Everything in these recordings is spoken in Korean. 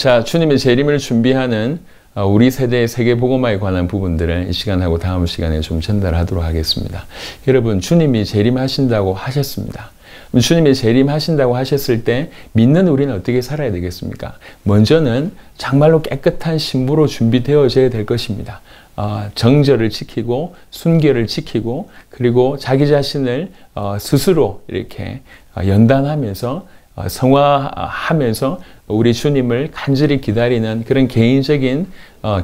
자, 주님의 재림을 준비하는 우리 세대의 세계복음화에 관한 부분들을 이 시간하고 다음 시간에 좀 전달하도록 하겠습니다. 여러분, 주님이 재림하신다고 하셨습니다. 주님이 재림하신다고 하셨을 때 믿는 우리는 어떻게 살아야 되겠습니까? 먼저는 정말로 깨끗한 신부로 준비되어져야 될 것입니다. 정절을 지키고 순결을 지키고 그리고 자기 자신을 스스로 이렇게 연단하면서 성화하면서 우리 주님을 간절히 기다리는 그런 개인적인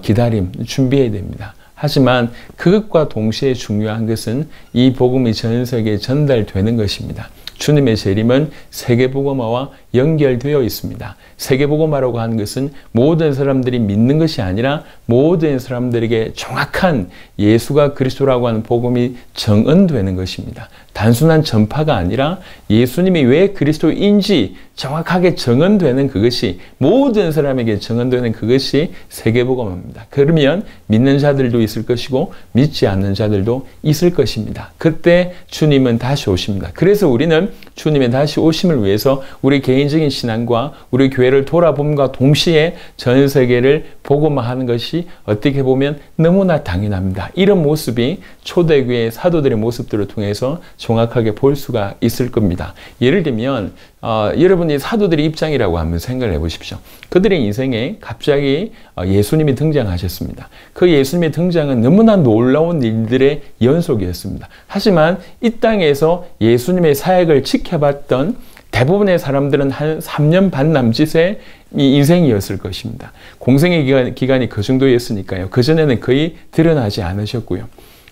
기다림 준비해야 됩니다. 하지만 그것과 동시에 중요한 것은 이 복음이 전 세계에 전달되는 것입니다. 주님의 재림은 세계복음화와 연결되어 있습니다. 세계복음화라고 하는 것은 모든 사람들이 믿는 것이 아니라 모든 사람들에게 정확한 예수가 그리스도라고 하는 복음이 정언되는 것입니다. 단순한 전파가 아니라 예수님이 왜 그리스도인지 정확하게 정언되는 그것이 모든 사람에게 정언되는 그것이 세계복음화입니다. 그러면 믿는 자들도 있을 것이고 믿지 않는 자들도 있을 것입니다. 그때 주님은 다시 오십니다. 그래서 우리는 주님의 다시 오심을 위해서 우리 개인적인 신앙과 우리 교회를 돌아봄과 동시에 전 세계를 복음화하는 것이 어떻게 보면 너무나 당연합니다. 이런 모습이 초대교회 사도들의 모습들을 통해서 정확하게 볼 수가 있을 겁니다. 예를 들면 여러분이 사도들의 입장이라고 한번 생각을 해보십시오. 그들의 인생에 갑자기 예수님이 등장하셨습니다. 그 예수님의 등장은 너무나 놀라운 일들의 연속이었습니다. 하지만 이 땅에서 예수님의 사역을 지켜봤던 대부분의 사람들은 한 3년 반 남짓의 인생이었을 것입니다. 공생의 기간이 그 정도였으니까요. 그전에는 거의 드러나지 않으셨고요.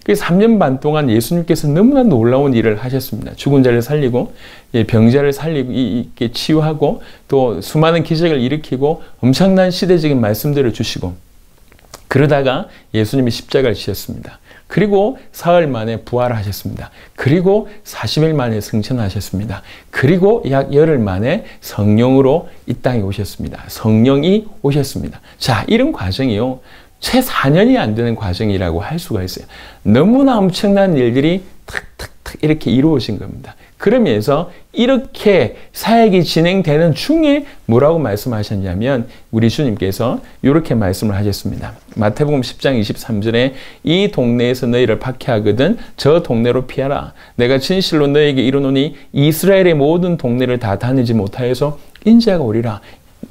3년 반 동안 예수님께서 너무나 놀라운 일을 하셨습니다. 죽은 자를 살리고 병자를 살리고 이렇게 치유하고 또 수많은 기적을 일으키고 엄청난 시대적인 말씀들을 주시고 그러다가 예수님이 십자가를 지셨습니다. 그리고 사흘 만에 부활하셨습니다. 그리고 40일 만에 승천하셨습니다. 그리고 약 열흘 만에 성령으로 이 땅에 오셨습니다. 성령이 오셨습니다. 자, 이런 과정이요. 채 4년이 안 되는 과정이라고 할 수가 있어요. 너무나 엄청난 일들이 탁탁탁 이렇게 이루어진 겁니다. 그러면서 이렇게 사역이 진행되는 중에 뭐라고 말씀하셨냐면 우리 주님께서 이렇게 말씀을 하셨습니다. 마태복음 10장 23절에 이 동네에서 너희를 박해하거든 저 동네로 피하라. 내가 진실로 너희에게 이르노니 이스라엘의 모든 동네를 다 다니지 못하여서 인자가 오리라.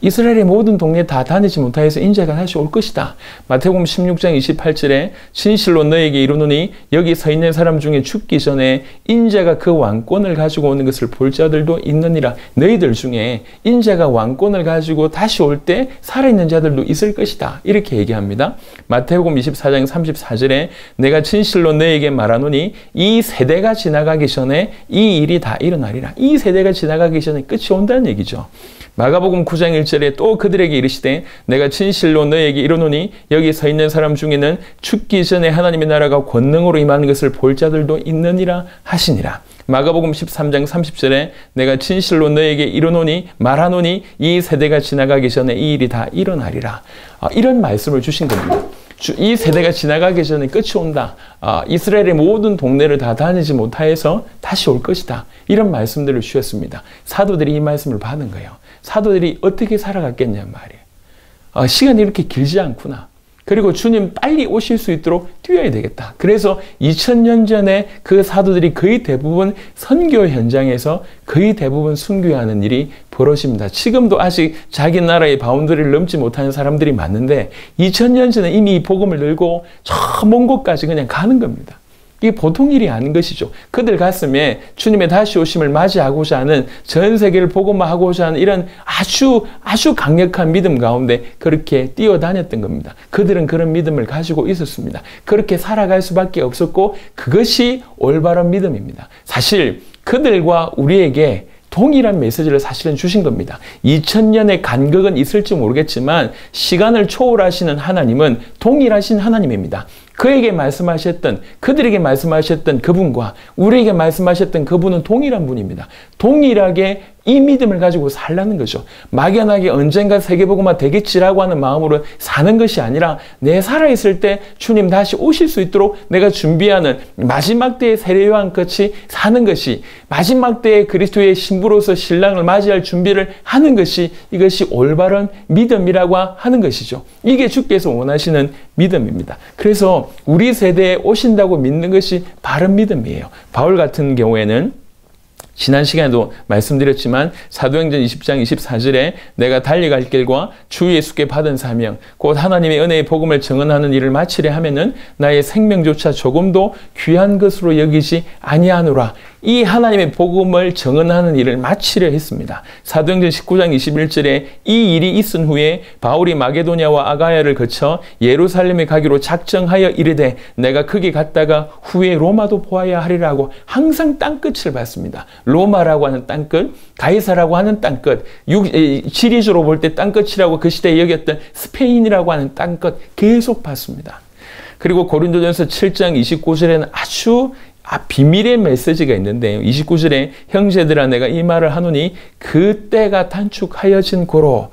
이스라엘의 모든 동네에 다 다니지 못하여서 인자가 다시 올 것이다. 마태복음 16장 28절에 진실로 너에게 이르노니 여기 서 있는 사람 중에 죽기 전에 인자가 그 왕권을 가지고 오는 것을 볼 자들도 있느니라. 너희들 중에 인자가 왕권을 가지고 다시 올 때 살아있는 자들도 있을 것이다. 이렇게 얘기합니다. 마태복음 24장 34절에 내가 진실로 너에게 말하노니 이 세대가 지나가기 전에 이 일이 다 일어나리라. 이 세대가 지나가기 전에 끝이 온다는 얘기죠. 마가복음 9장 1절에 또 그들에게 이르시되 내가 진실로 너에게 이르노니 여기 서 있는 사람 중에는 죽기 전에 하나님의 나라가 권능으로 임하는 것을 볼 자들도 있느니라 하시니라. 마가복음 13장 30절에 내가 진실로 너에게 이르노니 말하노니 이 세대가 지나가기 전에 이 일이 다 일어나리라. 이런 말씀을 주신 겁니다. 이 세대가 지나가기 전에 끝이 온다. 이스라엘의 모든 동네를 다 다니지 못하여서 다시 올 것이다. 이런 말씀들을 주셨습니다. 사도들이 이 말씀을 받은 거예요. 사도들이 어떻게 살아갔겠냐 말이에요. 시간이 이렇게 길지 않구나. 그리고 주님 빨리 오실 수 있도록 뛰어야 되겠다. 그래서 2000년 전에 그 사도들이 거의 대부분 선교 현장에서 거의 대부분 순교하는 일이 벌어집니다. 지금도 아직 자기 나라의 바운더리를 넘지 못하는 사람들이 많은데 2000년 전에 이미 이 복음을 들고 저 먼 곳까지 그냥 가는 겁니다. 이게 보통 일이 아닌 것이죠. 그들 가슴에 주님의 다시 오심을 맞이하고자 하는 전 세계를 복음화하고자 하는 이런 아주 강력한 믿음 가운데 그렇게 뛰어다녔던 겁니다. 그들은 그런 믿음을 가지고 있었습니다. 그렇게 살아갈 수밖에 없었고 그것이 올바른 믿음입니다. 사실 그들과 우리에게 동일한 메시지를 사실은 주신 겁니다. 2000년의 간격은 있을지 모르겠지만 시간을 초월하시는 하나님은 동일하신 하나님입니다. 그에게 말씀하셨던, 그들에게 말씀하셨던 그분과 우리에게 말씀하셨던 그분은 동일한 분입니다. 동일하게 이 믿음을 가지고 살라는 거죠. 막연하게 언젠가 세계복음화 되겠지라고 하는 마음으로 사는 것이 아니라 내 살아있을 때 주님 다시 오실 수 있도록 내가 준비하는 마지막 때의 세례요한 같이 사는 것이, 마지막 때에 그리스도의 신부로서 신랑을 맞이할 준비를 하는 것이, 이것이 올바른 믿음이라고 하는 것이죠. 이게 주께서 원하시는 믿음입니다. 그래서 우리 세대에 오신다고 믿는 것이 바른 믿음이에요. 바울 같은 경우에는 지난 시간에도 말씀드렸지만 사도행전 20장 24절에 내가 달려갈 길과 주 예수께 받은 사명 곧 하나님의 은혜의 복음을 증언하는 일을 마치려 하면은 나의 생명조차 조금도 귀한 것으로 여기지 아니하노라. 이 하나님의 복음을 증언하는 일을 마치려 했습니다. 사도행전 19장 21절에 이 일이 있은 후에 바울이 마게도냐와 아가야를 거쳐 예루살렘에 가기로 작정하여 이르되 내가 거기 갔다가 후에 로마도 보아야 하리라고 항상 땅끝을 봤습니다. 로마라고 하는 땅끝, 가이사라고 하는 땅끝, 지리적으로 볼 때 땅끝이라고 그 시대에 여겼던 스페인이라고 하는 땅끝 계속 봤습니다. 그리고 고린도전서 7장 29절에는 아주 비밀의 메시지가 있는데 29절에 형제들아 내가 이 말을 하노니 그때가 단축하여진 고로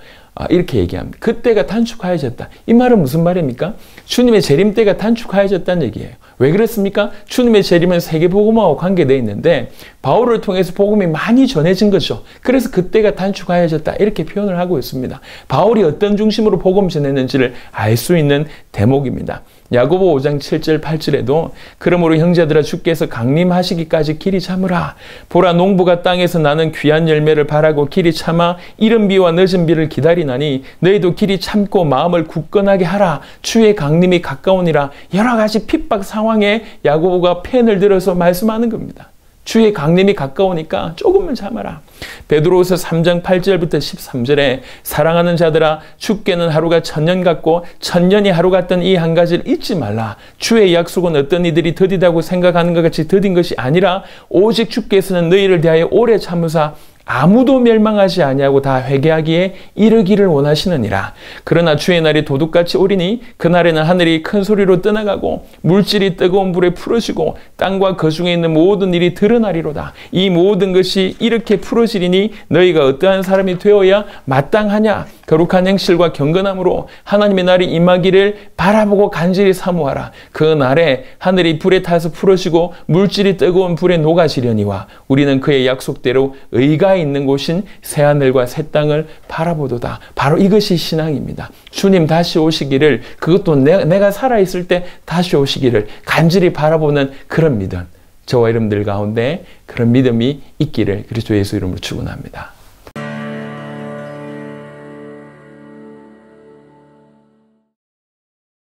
이렇게 얘기합니다. 그때가 단축하여졌다. 이 말은 무슨 말입니까? 주님의 재림 때가 단축하여졌다는 얘기예요. 왜 그렇습니까? 주님의 재림은 세계복음화와 관계되어 있는데 바울을 통해서 복음이 많이 전해진 거죠. 그래서 그때가 단축하여졌다 이렇게 표현을 하고 있습니다. 바울이 어떤 중심으로 복음 전했는지를 알 수 있는 대목입니다. 야고보 5장 7절 8절에도 그러므로 형제들아 주께서 강림하시기까지 길이 참으라. 보라 농부가 땅에서 나는 귀한 열매를 바라고 길이 참아 이른 비와 늦은 비를 기다리나니 너희도 길이 참고 마음을 굳건하게 하라. 주의 강림이 가까우니라. 여러 가지 핍박 상황에 야고보가 펜을 들어서 말씀하는 겁니다. 주의 강림이 가까우니까 조금만 참아라. 베드로후서 3장 8절부터 13절에 사랑하는 자들아 주께는 하루가 천년 같고 천년이 하루 같던 이 한 가지를 잊지 말라. 주의 약속은 어떤 이들이 더디다고 생각하는 것 같이 더딘 것이 아니라 오직 주께서는 너희를 대하여 오래 참으사 아무도 멸망하지 아니하고 다 회개하기에 이르기를 원하시느니라. 그러나 주의 날이 도둑같이 오리니 그날에는 하늘이 큰 소리로 떠나가고 물질이 뜨거운 불에 풀어지고 땅과 그 중에 있는 모든 일이 드러나리로다. 이 모든 것이 이렇게 풀어지리니 너희가 어떠한 사람이 되어야 마땅하냐. 거룩한 행실과 경건함으로 하나님의 날이 임하기를 바라보고 간절히 사모하라. 그 날에 하늘이 불에 타서 풀어지고 물질이 뜨거운 불에 녹아지려니와 우리는 그의 약속대로 의가 있는 곳인 새하늘과 새 땅을 바라보도다. 바로 이것이 신앙입니다. 주님 다시 오시기를, 그것도 내가 살아있을 때 다시 오시기를 간절히 바라보는 그런 믿음, 저와 여러분들 가운데 그런 믿음이 있기를 그리스도 예수 이름으로 축원합니다.